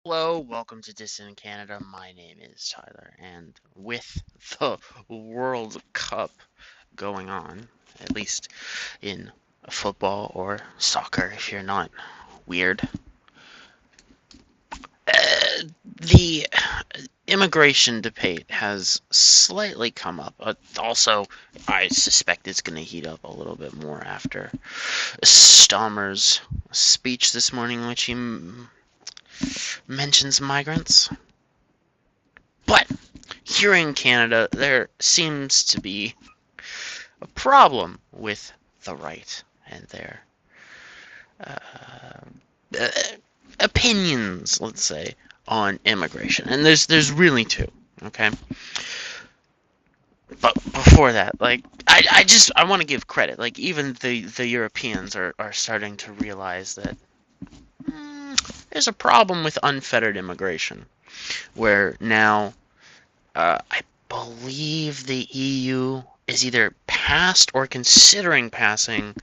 Hello, welcome to Dissident Canada. My name is Tyler, and with the World Cup going on, at least in football or soccer, if you're not weird, the immigration debate has slightly come up. Also, I suspect it's going to heat up a little bit more after Stammer's speech this morning, in which he mentions migrants. But here in Canada, there seems to be a problem with the right and their uh, uh, opinions, let's say, on immigration. And there's really two, okay? But before that, like I want to give credit. Like even the Europeans are starting to realize that there's a problem with unfettered immigration, where now I believe the EU is either passed or considering passing.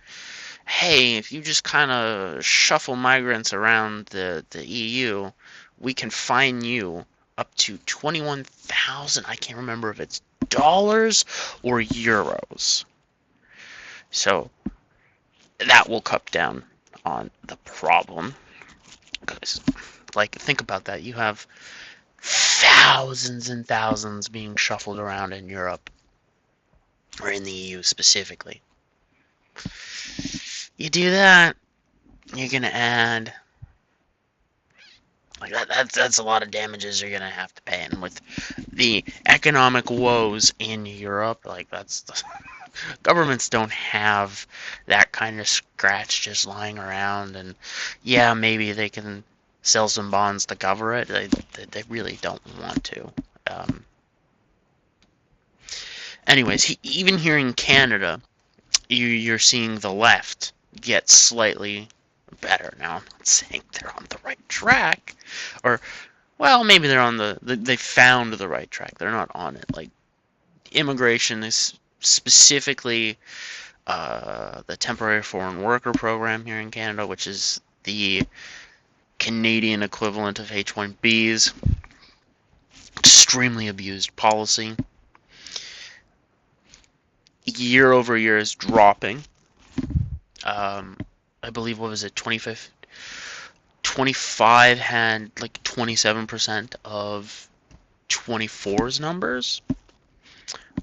Hey, if you just kind of shuffle migrants around the EU, we can fine you up to 21,000. I can't remember if it's dollars or euros. So that will cut down on the problem. Because, like, think about that. You have thousands and thousands being shuffled around in Europe, or in the EU specifically. You do that, you're gonna add like that's a lot of damages you're gonna have to pay, and with the economic woes in Europe, like that's the, governments don't have that kind of scratch just lying around, and yeah, maybe they can sell some bonds to cover it. They really don't want to. Um, even here in Canada, you're seeing the left get slightly better. Now, I'm not saying they're on the right track, or, well, maybe they're on they found the right track. They're not on it. Like, immigration is specifically the temporary foreign worker program here in Canada, which is the Canadian equivalent of H-1Bs. Extremely abused policy. Year over year is dropping. Um, I believe, what was it, 25 had like 27% of 24's numbers.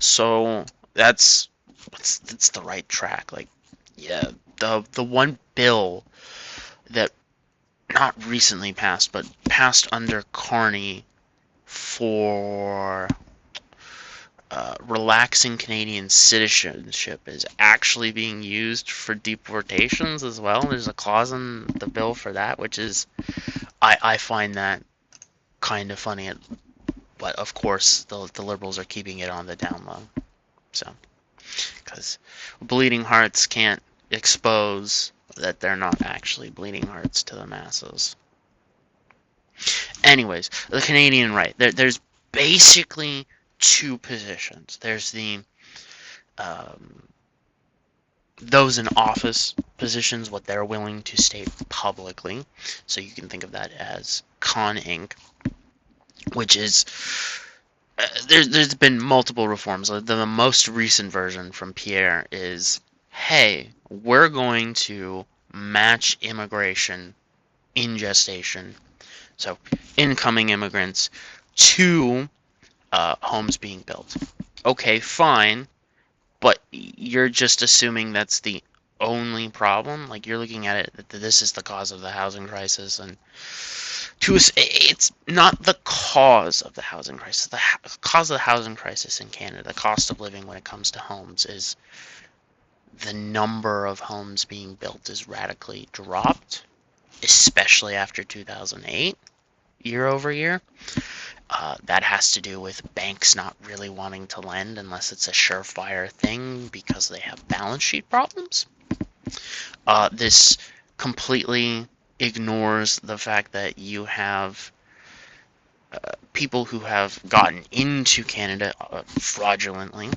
So that's the right track. Like, yeah, the one bill that not recently passed, but passed under Carney for relaxing Canadian citizenship is actually being used for deportations as well. There's a clause in the bill for that, which is I find that kind of funny. But of course, the Liberals are keeping it on the down low. So, because bleeding hearts can't expose that they're not actually bleeding hearts to the masses. Anyways, the Canadian right. There's basically two positions. There's the um, those in office positions, what they're willing to state publicly. So you can think of that as Con Inc., which is there's been multiple reforms. The most recent version from Pierre is, hey, we're going to match immigration in gestation, so incoming immigrants, to homes being built. Okay, fine, but you're just assuming that's the only problem. Like, you're looking at it that this is the cause of the housing crisis, and to us, it's not the cause of the housing crisis. The cause of the housing crisis in Canada, the cost of living when it comes to homes, is the number of homes being built is radically dropped, especially after 2008, year over year. That has to do with banks not really wanting to lend unless it's a surefire thing because they have balance sheet problems. This completely ignores the fact that you have people who have gotten into Canada fraudulently.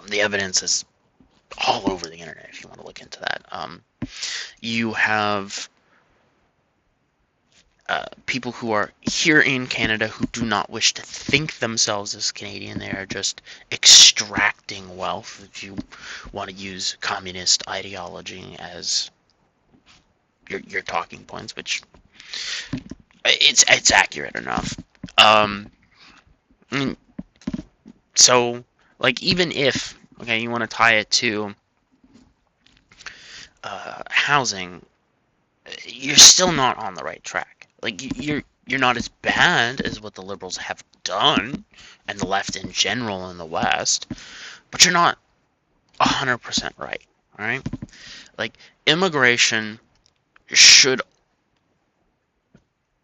The evidence is all over the internet if you want to look into that. You have people who are here in Canada who do not wish to think themselves as Canadian. They are just extracting wealth, if you want to use communist ideology as your talking points, which it's accurate enough. Um, so, like, even if, okay, you want to tie it to housing, you're still not on the right track. Like, you're not as bad as what the Liberals have done, and the left in general in the West, but you're not 100% right, alright? Like, immigration should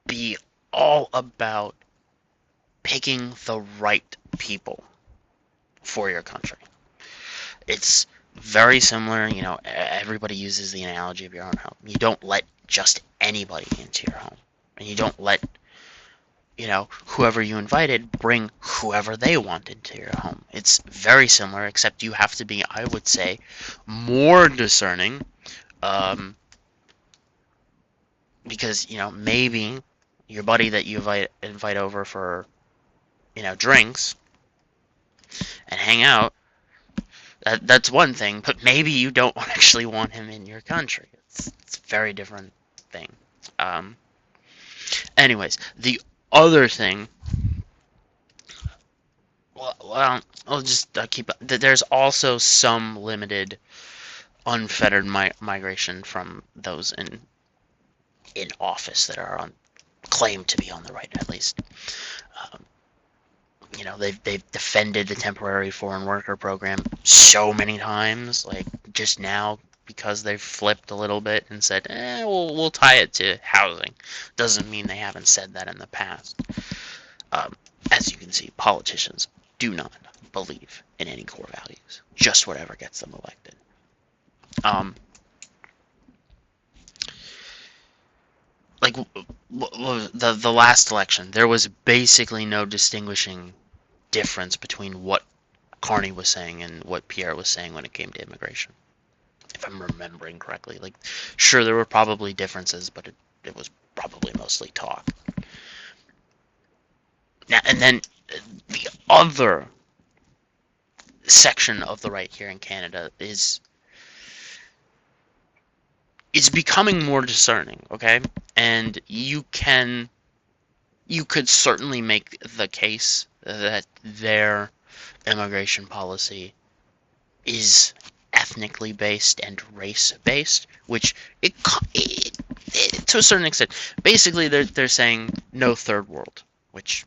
be all about picking the right people for your country. It's very similar, everybody uses the analogy of your own home. You don't let just anybody into your home. And you don't let, whoever you invited bring whoever they want into your home. It's very similar, except you have to be, I would say, more discerning, because, maybe your buddy that you invite over for, drinks and hang out, that's one thing, but maybe you don't actually want him in your country. It's a very different thing. Anyways, the other thing, well, I'll just keep. There's also some limited, unfettered migration from those in office that are claimed to be on the right, at least. Um, they've defended the temporary foreign worker program so many times, like just now, because they've flipped a little bit and said, we'll tie it to housing. Doesn't mean they haven't said that in the past. As you can see, politicians do not believe in any core values, just whatever gets them elected. Like the last election, there was basically no distinguishing difference between what Carney was saying and what Pierre was saying when it came to immigration, if I'm remembering correctly. Like, sure, there were probably differences, but it was probably mostly talk. Now, and then the other section of the right here in Canada is becoming more discerning, okay? And you could certainly make the case that their immigration policy is ethnically based and race based, which it to a certain extent, basically they're saying no third world, which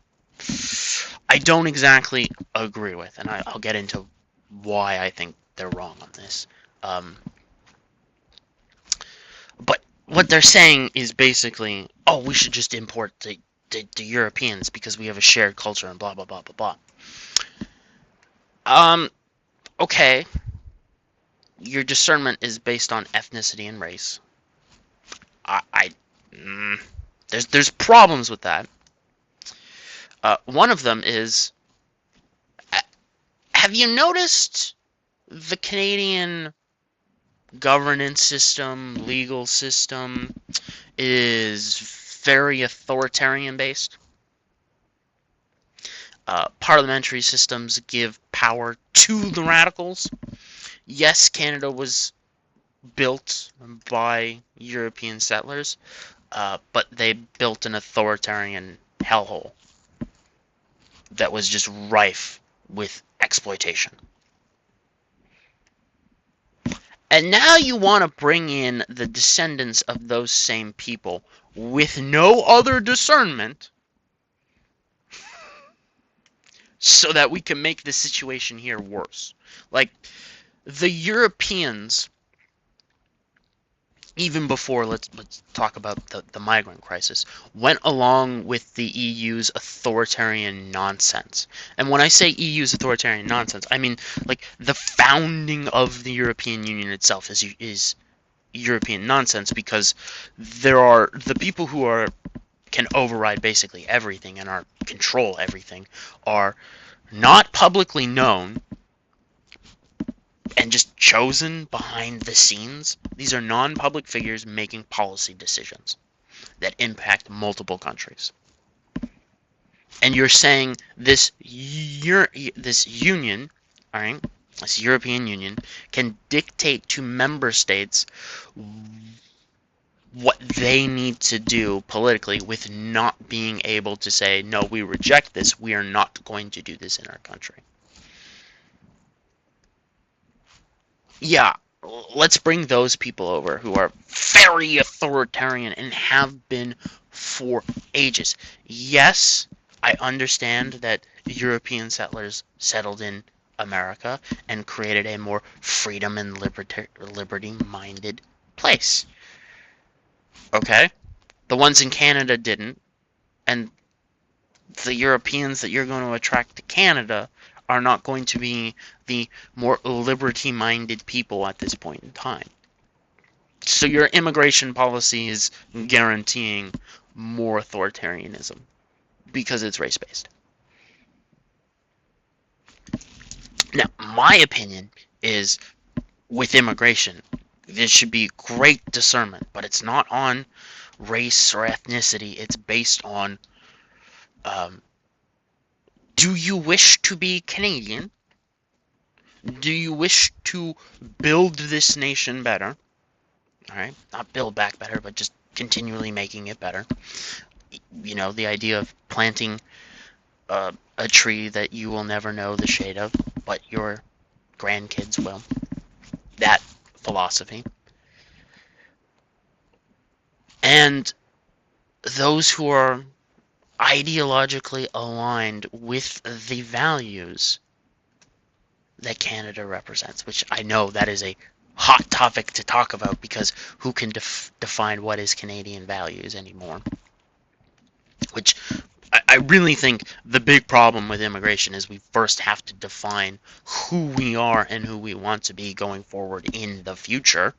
I don't exactly agree with, and I'll get into why I think they're wrong on this. But what they're saying is basically, we should just import the Europeans because we have a shared culture and blah blah blah blah blah. Okay. Your discernment is based on ethnicity and race. There's problems with that. One of them is, have you noticed the Canadian governance system, legal system is very authoritarian based? Parliamentary systems give power to the radicals. Yes, Canada was built by European settlers, but they built an authoritarian hellhole that was just rife with exploitation. And now you want to bring in the descendants of those same people with no other discernment so that we can make the situation here worse. Like, the Europeans, even before, let's talk about the migrant crisis, went along with the EU's authoritarian nonsense. And when I say EU's authoritarian nonsense, I mean, like, the founding of the European Union itself is European nonsense, because there are the people who can override basically everything and control everything are not publicly known and just chosen behind the scenes. These are non-public figures making policy decisions. that impact multiple countries. And you're saying this union, all right, this European Union, can dictate to member states what they need to do politically with not being able to say, no, we reject this, we are not going to do this in our country. Yeah, let's bring those people over who are very authoritarian and have been for ages. Yes, I understand that European settlers settled in America and created a more freedom and liberty-minded place. Okay? The ones in Canada didn't, and the Europeans that you're going to attract to Canada are not going to be the more liberty-minded people at this point in time. So your immigration policy is guaranteeing more authoritarianism because it's race-based. Now, my opinion is with immigration, there should be great discernment, but it's not on race or ethnicity. It's based on do you wish to be Canadian? Do you wish to build this nation better? All right, not build back better, but just continually making it better. You know, the idea of planting a tree that you will never know the shade of, but your grandkids will. That philosophy. And those who are ideologically aligned with the values that Canada represents, which I know that is a hot topic to talk about because who can define what is Canadian values anymore? Which I really think the big problem with immigration is we first have to define who we are and who we want to be going forward in the future.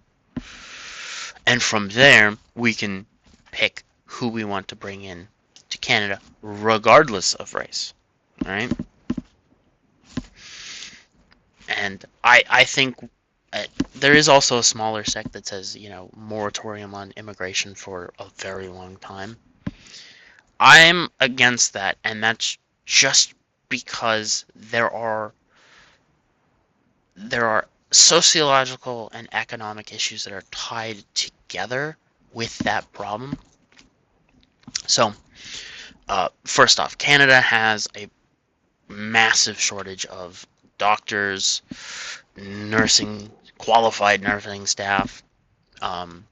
And from there, we can pick who we want to bring in to Canada, regardless of race. Right? And I think there is also a smaller sect that says, you know, moratorium on immigration for a very long time. I'm against that, and that's just because there are sociological and economic issues that are tied together with that problem. So, first off, Canada has a massive shortage of doctors, qualified nursing staff, and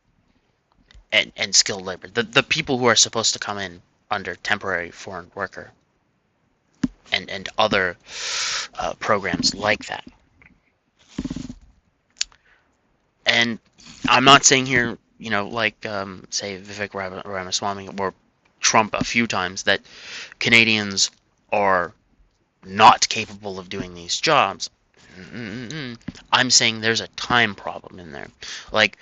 skilled labor. The people who are supposed to come in under temporary foreign worker and other programs like that. And I'm not saying here, you know, like say Vivek Ramaswamy or Trump a few times, that Canadians are not capable of doing these jobs. I'm saying there's a time problem in there. Like,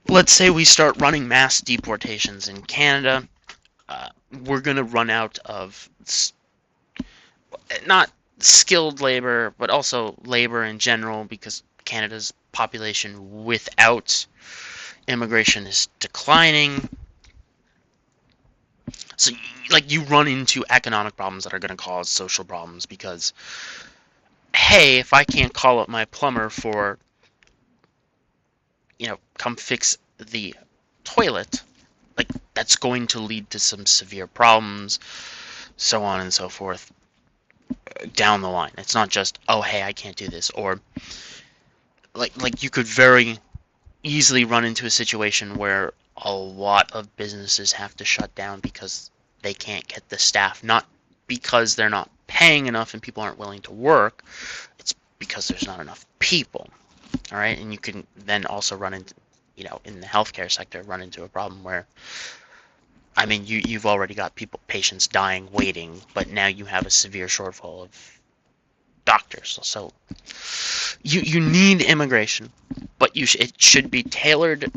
let's say we start running mass deportations in Canada. We're going to run out of not skilled labor, but also labor in general, because Canada's population without immigration is declining. So, like, you run into economic problems that are going to cause social problems because, hey, if I can't call up my plumber for, you know, come fix the toilet, like, that's going to lead to some severe problems, so on and so forth, down the line. It's not just, oh, hey, I can't do this, or like you could very easily run into a situation where a lot of businesses have to shut down because they can't get the staff, not because they're not paying enough and people aren't willing to work, it's because there's not enough people. All right, and you can then also run into, you know, in the healthcare sector, run into a problem where, I mean, you've already got patients dying, waiting, but now you have a severe shortfall of doctors. So you need immigration, but it should be tailored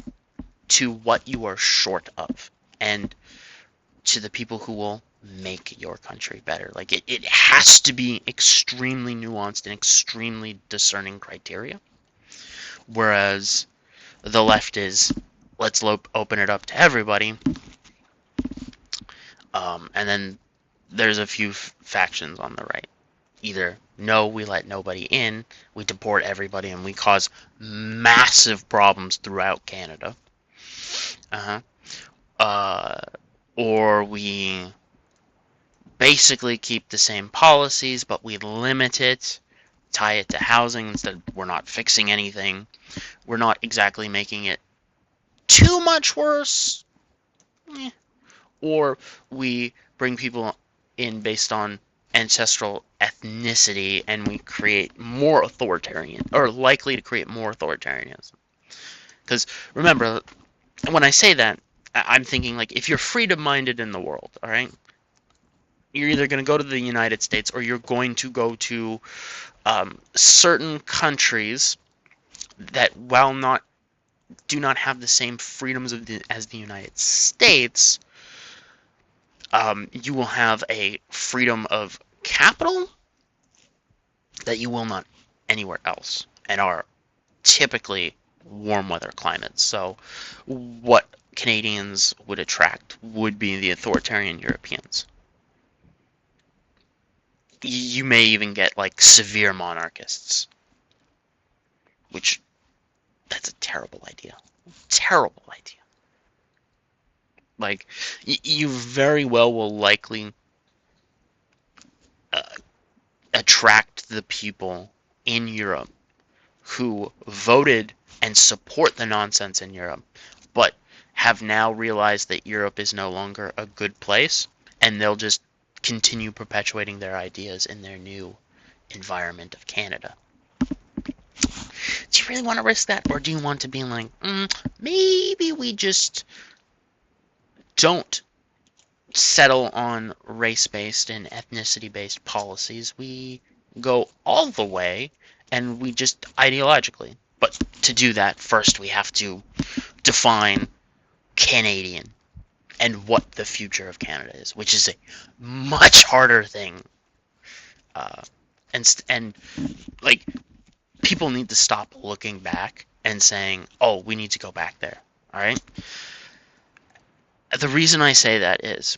to what you are short of and to the people who will make your country better. Like, it has to be extremely nuanced and extremely discerning criteria. Whereas the left is, let's open it up to everybody, And then there's a few factions on the right. Either no, we let nobody in, we deport everybody, and we cause massive problems throughout Canada. Uh-huh. Uh, or we basically keep the same policies, but we limit it, tie it to housing instead. We're not fixing anything. We're not exactly making it too much worse. Or we bring people in based on ancestral ethnicity and we create more authoritarian, or likely to create more authoritarianism. Because remember, when I say that, I'm thinking like if you're freedom-minded in the world, all right, you're either going to go to the United States or you're going to go to certain countries that, while do not have the same freedoms as the United States, you will have a freedom of capital that you will not anywhere else, and are typically warm weather climates. So what Canadians would attract would be the authoritarian Europeans. You may even get like severe monarchists, which that's a terrible idea. Terrible idea. Like, you very well will likely attract the people in Europe who voted and support the nonsense in Europe, but have now realized that Europe is no longer a good place, and they'll just continue perpetuating their ideas in their new environment of Canada. Do you really want to risk that, or do you want to be like, maybe we just don't settle on race-based and ethnicity-based policies. We go all the way, and we just ideologically. But to do that, first we have to define Canadian and what the future of Canada is, which is a much harder thing. And like, people need to stop looking back and saying, "Oh, we need to go back there." All right. The reason I say that is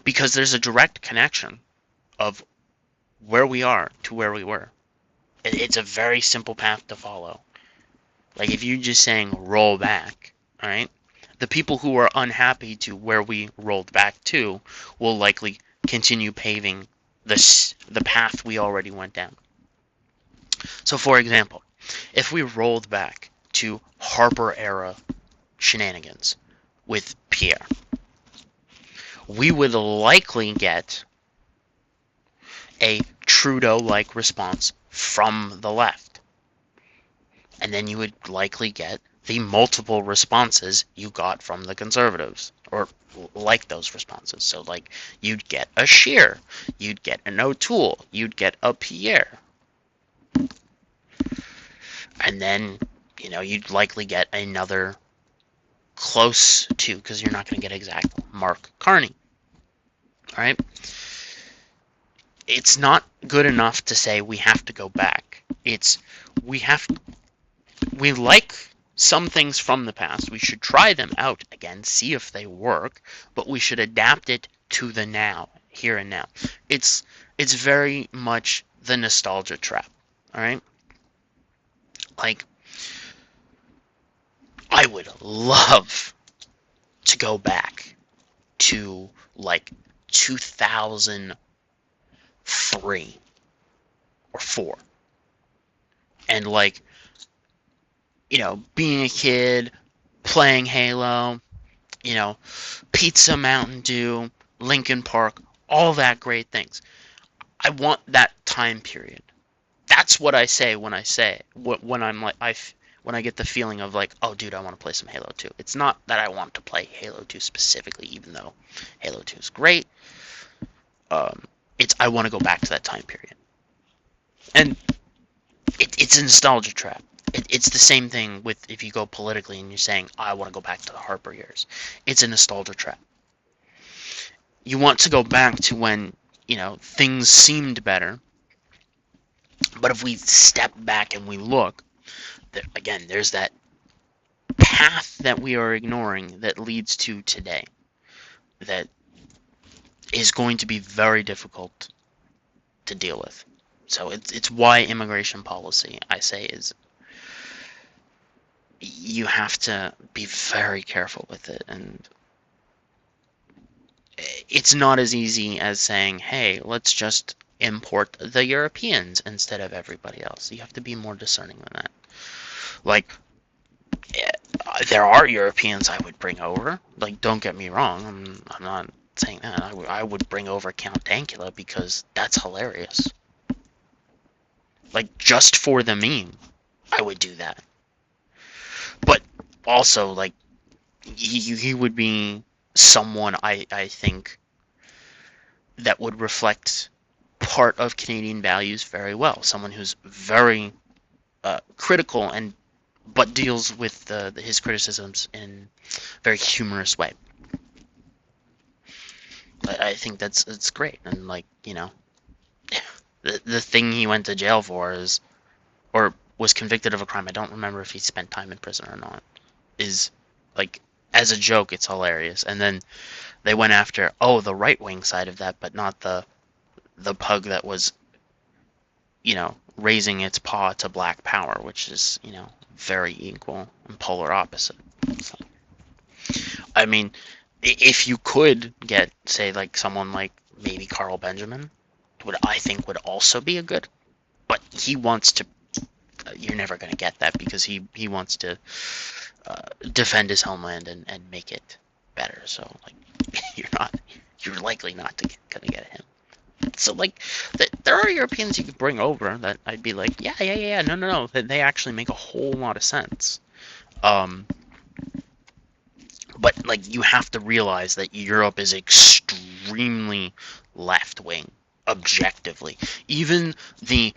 because there's a direct connection of where we are to where we were. It's a very simple path to follow. Like, if you're just saying roll back, all right, the people who are unhappy to where we rolled back to will likely continue paving the path we already went down. So, for example, if we rolled back to Harper era shenanigans with Pierre, we would likely get a Trudeau-like response from the left. And then you would likely get the multiple responses you got from the Conservatives, or like those responses. So, like, you'd get a Scheer, you'd get an O'Toole, you'd get a Pierre. And then, you'd likely get another close to, because you're not going to get exact, Mark Carney. All right? It's not good enough to say we have to go back. We like some things from the past. We should try them out again, see if they work, but we should adapt it to the now, here and now. It's very much the nostalgia trap, all right? Like, I would love to go back to, like, 2003 or 4. And, like, being a kid, playing Halo, Pizza Mountain Dew, Linkin Park, all that great things. I want that time period. That's what I say when I'm like, when I get the feeling of like, oh dude, I want to play some Halo 2. It's not that I want to play Halo 2 specifically, even though Halo 2 is great. It's I want to go back to that time period. And it's a nostalgia trap. It's the same thing with if you go politically and you're saying, I want to go back to the Harper years. It's a nostalgia trap. You want to go back to when, things seemed better. But if we step back and we look, again, there's that path that we are ignoring that leads to today. That is going to be very difficult to deal with. So it's why immigration policy, I say, is you have to be very careful with it, and it's not as easy as saying, hey, let's just import the Europeans instead of everybody else. You have to be more discerning than that. Like, there are Europeans I would bring over. Like, don't get me wrong. I'm not saying that. I would bring over Count Dankula because that's hilarious. Like, just for the meme, I would do that. But also, like, he would be someone I think that would reflect part of Canadian values very well. Someone who's very critical but deals with his criticisms in a very humorous way. I think it's great, and like, you know, the thing he went to jail for is, or was convicted of a crime. I don't remember if he spent time in prison or not. Is like, as a joke, it's hilarious. And then they went after the right wing side of that, but not the pug that was, you know, raising its paw to black power, which is, you know, very equal and polar opposite. So, I mean, if you could get, say, like someone like maybe Carl Benjamin, I think would also be a good, but he wants to. You're never going to get that because he wants to defend his homeland and make it better. So like, you're likely not going to get him. So like, there are Europeans you could bring over that I'd be like, yeah, no, they actually make a whole lot of sense. But like, you have to realize that Europe is extremely left-wing, objectively. Even the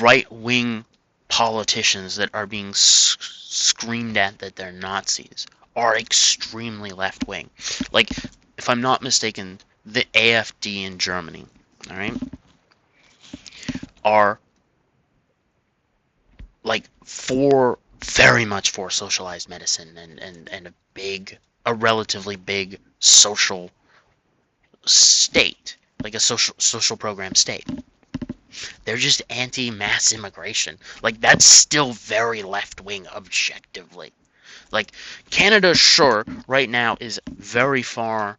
right-wing politicians that are being screamed at that they're Nazis are extremely left-wing. Like, if I'm not mistaken, the AfD in Germany, all right, are like very much for socialized medicine and a relatively big social state, like a social program state. They're just anti-mass immigration. Like, that's still very left-wing objectively. Like, Canada, sure, right now is very far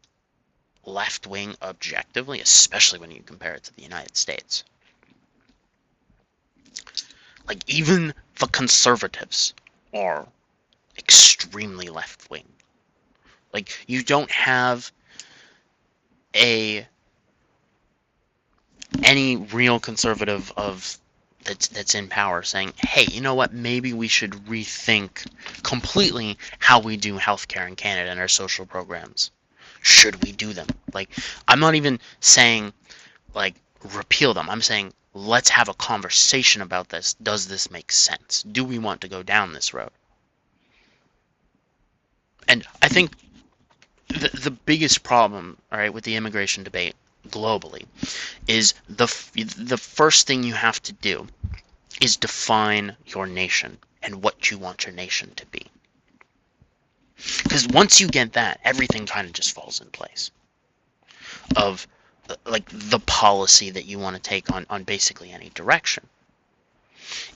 left-wing objectively, especially when you compare it to the United States. Like, even the conservatives are extremely left-wing. Like, you don't have any real conservative that's in power saying, hey, you know what, maybe we should rethink completely how we do healthcare in Canada and our social programs. Should we do them? Like, I'm not even saying, like, repeal them. I'm saying, let's have a conversation about this. Does this make sense? Do we want to go down this road? And I think the biggest problem, all right, with the immigration debate globally is the first thing you have to do is define your nation and what you want your nation to be. Because once you get that, everything kind of just falls in place. Of like the policy that you want to take on basically any direction.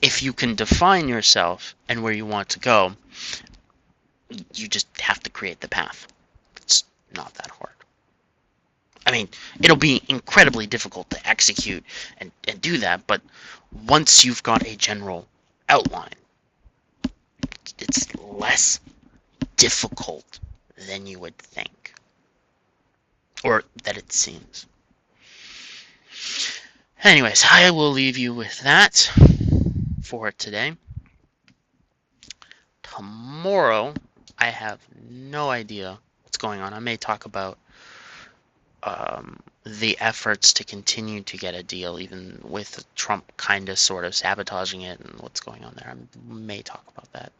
If you can define yourself and where you want to go, you just have to create the path. It's not that hard. I mean, it'll be incredibly difficult to execute and do that, but once you've got a general outline, it's less difficult than you would think. Or that it seems. Anyways, I will leave you with that for today. Tomorrow, I have no idea what's going on. I may talk about the efforts to continue to get a deal, even with Trump kind of sort of sabotaging it and what's going on there. I may talk about that.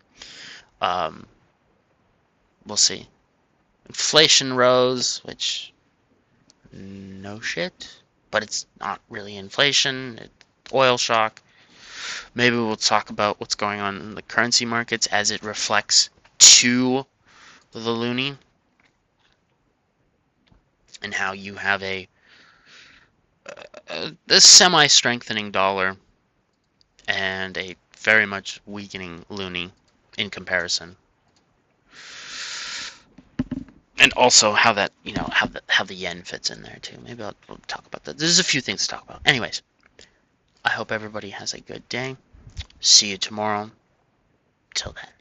We'll see. Inflation rose, which, no shit, but it's not really inflation. It's oil shock. Maybe we'll talk about what's going on in the currency markets as it reflects to the loonie, and how you have a the semi-strengthening dollar and a very much weakening loonie in comparison. And also how that, how the yen fits in there too. Maybe we'll talk about that. There's a few things to talk about. Anyways, I hope everybody has a good day. See you tomorrow. Till then.